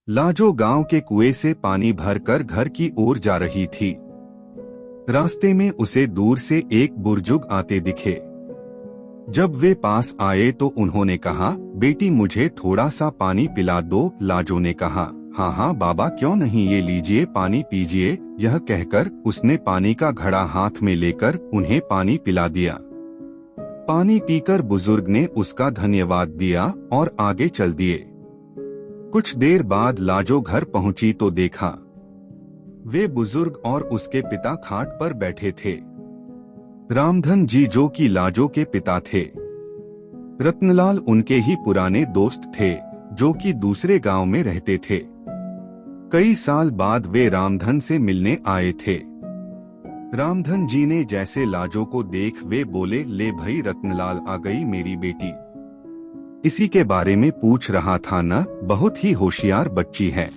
लाजो गांव के कुएं से पानी भरकर घर की ओर जा रही थी। रास्ते में उसे दूर से एक बुजुर्ग आते दिखे। जब वे पास आए तो उन्होंने कहा, बेटी मुझे थोड़ा सा पानी पिला दो। लाजो ने कहा, हाँ हाँ बाबा क्यों नहीं, ये लीजिए पानी पीजिए। यह कहकर उसने पानी का घड़ा हाथ में लेकर उन्हें पानी पिला दिया। पानी पीकर बुजुर्ग ने उसका धन्यवाद दिया और आगे चल दिए। कुछ देर बाद लाजो घर पहुंची तो देखा वे बुजुर्ग और उसके पिता खाट पर बैठे थे। रामधन जी जो कि लाजो के पिता थे, रत्नलाल उनके ही पुराने दोस्त थे जो कि दूसरे गांव में रहते थे। कई साल बाद वे रामधन से मिलने आए थे। रामधन जी ने जैसे लाजो को देख वे बोले, ले भाई रत्नलाल आ गई मेरी बेटी। इसी के बारे में पूछ रहा था न, बहुत ही होशियार बच्ची है।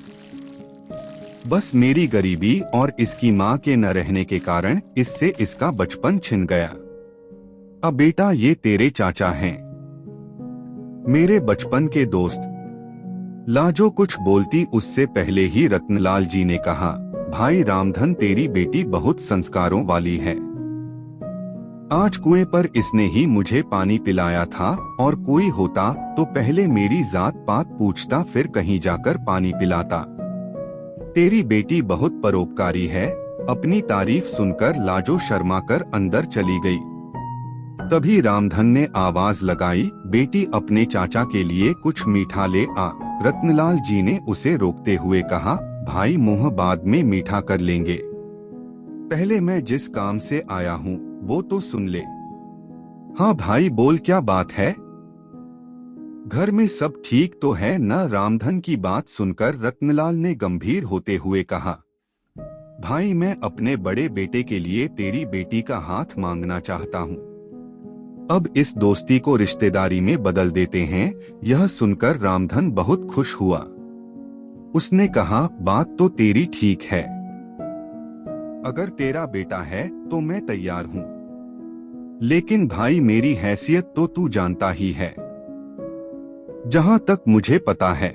बस मेरी गरीबी और इसकी माँ के न रहने के कारण इससे इसका बचपन छिन गया। अब बेटा ये तेरे चाचा हैं, मेरे बचपन के दोस्त। लाजो कुछ बोलती उससे पहले ही रत्नलाल जी ने कहा, भाई रामधन तेरी बेटी बहुत संस्कारों वाली है। आज कुएं पर इसने ही मुझे पानी पिलाया था और कोई होता तो पहले मेरी जात पात पूछता फिर कहीं जाकर पानी पिलाता। तेरी बेटी बहुत परोपकारी है। अपनी तारीफ सुनकर लाजो शर्माकर अंदर चली गई। तभी रामधन ने आवाज लगाई, बेटी अपने चाचा के लिए कुछ मीठा ले आ। रत्नलाल जी ने उसे रोकते हुए कहा, भाई मुँह बाद में मीठा कर लेंगे, पहले मैं जिस काम से आया हूँ वो तो सुन ले। हाँ भाई बोल क्या बात है, घर में सब ठीक तो है न? रामधन की बात सुनकर रत्नलाल ने गंभीर होते हुए कहा, भाई मैं अपने बड़े बेटे के लिए तेरी बेटी का हाथ मांगना चाहता हूँ। अब इस दोस्ती को रिश्तेदारी में बदल देते हैं। यह सुनकर रामधन बहुत खुश हुआ। उसने कहा, बात तो तेरी ठीक है, अगर तेरा बेटा है तो मैं तैयार हूँ, लेकिन भाई मेरी हैसियत तो तू जानता ही है। जहाँ तक मुझे पता है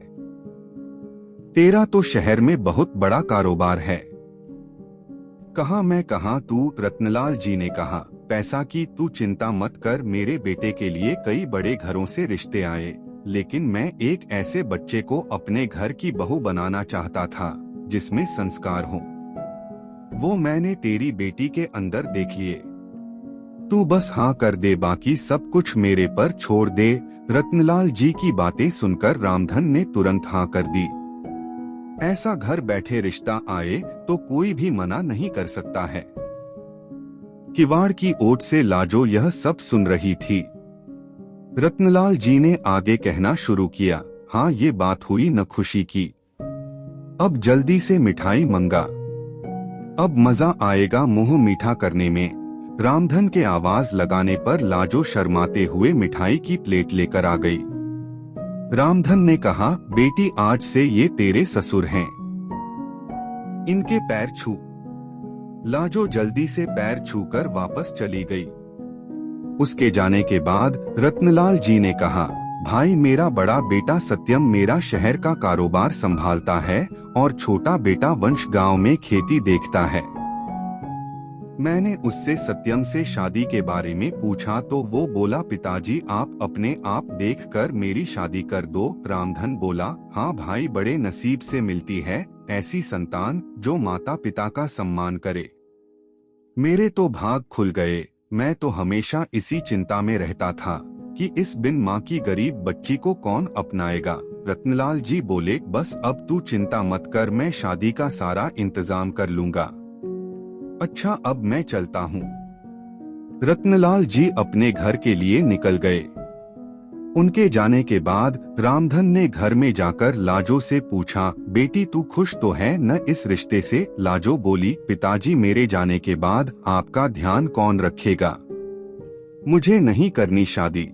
तेरा तो शहर में बहुत बड़ा कारोबार है। कहाँ मैं कहाँ तू? रत्नलाल जी ने कहा, पैसा की तू चिंता मत कर, मेरे बेटे के लिए कई बड़े घरों से रिश्ते आए, लेकिन मैं एक ऐसे बच्चे को अपने घर की बहू बनाना चाहता था जिसमें संस्कार हो। वो मैंने तेरी बेटी के अंदर देख लिए। तू बस हाँ कर दे, बाकी सब कुछ मेरे पर छोड़ दे। रत्नलाल जी की बातें सुनकर रामधन ने तुरंत हाँ कर दी। ऐसा घर बैठे रिश्ता आए तो कोई भी मना नहीं कर सकता है। किवाड़ की ओट से लाजो यह सब सुन रही थी। रत्नलाल जी ने आगे कहना शुरू किया, हाँ ये बात हुई न खुशी की, अब जल्दी से मिठाई मंगा, अब मजा आएगा मुंह मीठा करने में। रामधन के आवाज लगाने पर लाजो शर्माते हुए मिठाई की प्लेट लेकर आ गई। रामधन ने कहा, बेटी आज से ये तेरे ससुर हैं, इनके पैर छू। लाजो जल्दी से पैर छूकर वापस चली गई। उसके जाने के बाद रत्नलाल जी ने कहा, भाई मेरा बड़ा बेटा सत्यम मेरा शहर का कारोबार संभालता है और छोटा बेटा वंश गांव में खेती देखता है। मैंने उससे सत्यम से शादी के बारे में पूछा तो वो बोला, पिताजी आप अपने आप देखकर मेरी शादी कर दो। रामधन बोला, हाँ भाई बड़े नसीब से मिलती है ऐसी संतान जो माता पिता का सम्मान करे। मेरे तो भाग खुल गए, मैं तो हमेशा इसी चिंता में रहता था कि इस बिन माँ की गरीब बच्ची को कौन अपनाएगा। रत्नलाल जी बोले, बस अब तू चिंता मत कर, मैं शादी का सारा इंतजाम कर लूंगा। अच्छा अब मैं चलता हूँ। रत्नलाल जी अपने घर के लिए निकल गए। उनके जाने के बाद रामधन ने घर में जाकर लाजो से पूछा, बेटी तू खुश तो है न इस रिश्ते से? लाजो बोली, पिताजी मेरे जाने के बाद आपका ध्यान कौन रखेगा, मुझे नहीं करनी शादी।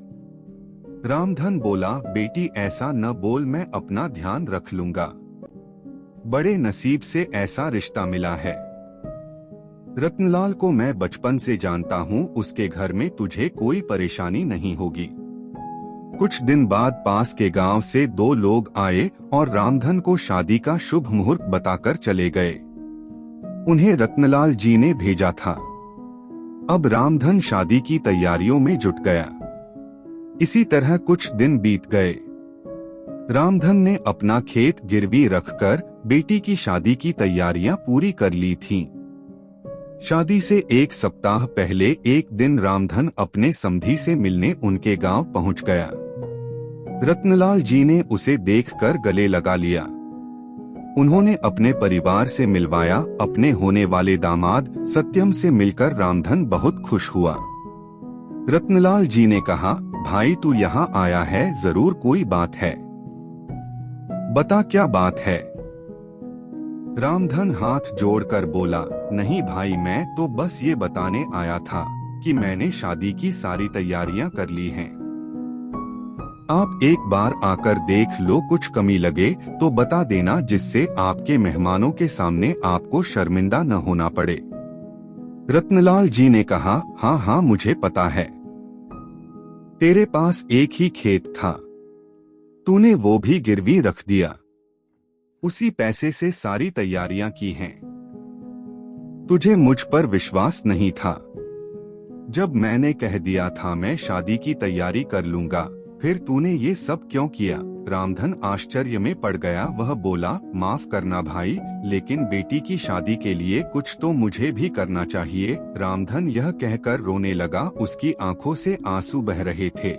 रामधन बोला, बेटी ऐसा न बोल, मैं अपना ध्यान रख लूंगा, बड़े नसीब से ऐसा रिश्ता मिला है। रत्नलाल को मैं बचपन से जानता हूँ, उसके घर में तुझे कोई परेशानी नहीं होगी। कुछ दिन बाद पास के गांव से 2 लोग आए और रामधन को शादी का शुभ मुहूर्त बताकर चले गए। उन्हें रत्नलाल जी ने भेजा था। अब रामधन शादी की तैयारियों में जुट गया। इसी तरह कुछ दिन बीत गए। रामधन ने अपना खेत गिरवी रखकर बेटी की शादी की तैयारियां पूरी कर ली थीं। शादी से 1 सप्ताह पहले एक दिन रामधन अपने समधी से मिलने उनके गांव पहुंच गया। रत्नलाल जी ने उसे देखकर गले लगा लिया। उन्होंने अपने परिवार से मिलवाया। अपने होने वाले दामाद सत्यम से मिलकर रामधन बहुत खुश हुआ। रत्नलाल जी ने कहा, भाई तू यहाँ आया है, जरूर कोई बात है, बता क्या बात है। रामधन हाथ जोड़कर बोला, नहीं भाई, मैं तो बस ये बताने आया था कि मैंने शादी की सारी तैयारियां कर ली हैं। आप एक बार आकर देख लो, कुछ कमी लगे तो बता देना, जिससे आपके मेहमानों के सामने आपको शर्मिंदा न होना पड़े। रत्नलाल जी ने कहा, हाँ हाँ मुझे पता है, तेरे पास एक ही खेत था, तूने वो भी गिरवी रख दिया, उसी पैसे से सारी तैयारियां की हैं। तुझे मुझ पर विश्वास नहीं था। जब मैंने कह दिया था मैं शादी की तैयारी कर लूंगा, फिर तूने ये सब क्यों किया। रामधन आश्चर्य में पड़ गया। वह बोला, माफ करना भाई, लेकिन बेटी की शादी के लिए कुछ तो मुझे भी करना चाहिए। रामधन यह कहकर रोने लगा। उसकी आंखों से आंसू बह रहे थे।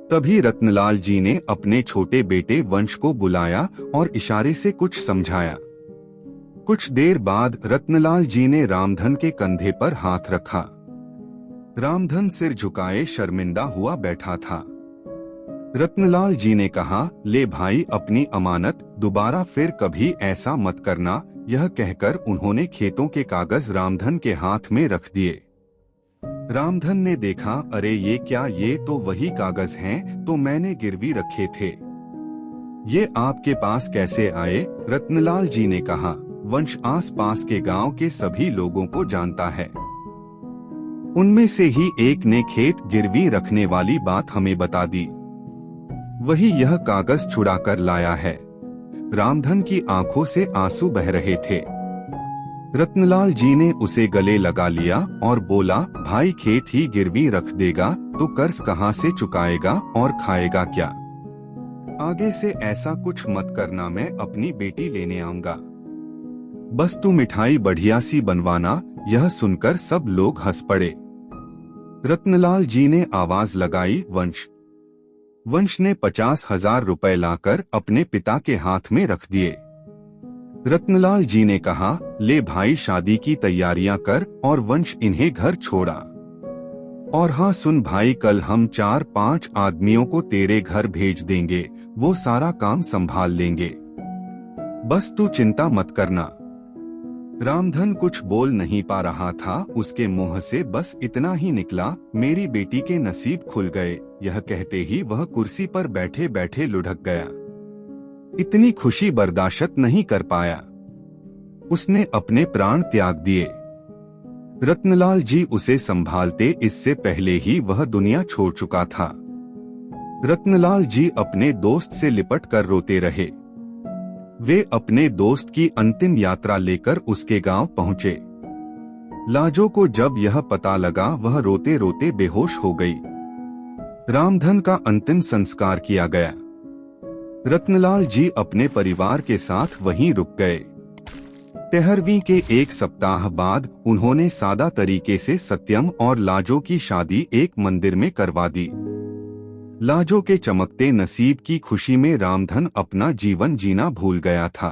तभी रत्नलाल जी ने अपने छोटे बेटे वंश को बुलाया और इशारे से कुछ समझाया। कुछ देर बाद रत्नलाल जी ने रामधन के कंधे पर हाथ रखा। रामधन सिर झुकाए शर्मिंदा हुआ बैठा था। रत्नलाल जी ने कहा, ले भाई अपनी अमानत, दोबारा फिर कभी ऐसा मत करना। यह कहकर उन्होंने खेतों के कागज रामधन के हाथ में रख दिए। रामधन ने देखा, अरे ये क्या, ये तो वही कागज हैं तो मैंने गिरवी रखे थे, ये आपके पास कैसे आए। रत्नलाल जी ने कहा, वंश आस पास के गांव के सभी लोगों को जानता है, उनमें से ही एक ने खेत गिरवी रखने वाली बात हमें बता दी, वही यह कागज छुड़ा कर लाया है। रामधन की आंखों से आंसू बह रहे थे। रत्नलाल जी ने उसे गले लगा लिया और बोला, भाई खेत ही गिरवी रख देगा तो कर्ज कहाँ से चुकाएगा और खाएगा क्या। आगे से ऐसा कुछ मत करना, मैं अपनी बेटी लेने आऊंगा, बस तू मिठाई बढ़िया सी बनवाना। यह सुनकर सब लोग हंस पड़े। रत्नलाल जी ने आवाज लगाई, वंश। वंश ने 50,000 रुपए लाकर अपने पिता के हाथ में रख दिए। रत्नलाल जी ने कहा, ले भाई शादी की तैयारियां कर, और वंश इन्हें घर छोड़ा। और हाँ सुन भाई, कल हम 4-5 आदमियों को तेरे घर भेज देंगे, वो सारा काम संभाल लेंगे, बस तू चिंता मत करना। रामधन कुछ बोल नहीं पा रहा था। उसके मुंह से बस इतना ही निकला, मेरी बेटी के नसीब खुल गए। यह कहते ही वह कुर्सी पर बैठे बैठे लुढ़क गया। इतनी खुशी बर्दाश्त नहीं कर पाया, उसने अपने प्राण त्याग दिए। रत्नलाल जी उसे संभालते, इससे पहले ही वह दुनिया छोड़ चुका था। रत्नलाल जी अपने दोस्त से लिपट कर रोते रहे। वे अपने दोस्त की अंतिम यात्रा लेकर उसके गांव पहुंचे। लाजो को जब यह पता लगा, वह रोते रोते बेहोश हो गई। रामधन का अंतिम संस्कार किया गया। रत्नलाल जी अपने परिवार के साथ वहीं रुक गए। 13वीं के 1 सप्ताह बाद उन्होंने सादा तरीके से सत्यम और लाजो की शादी एक मंदिर में करवा दी। लाजो के चमकते नसीब की खुशी में रामधन अपना जीवन जीना भूल गया था।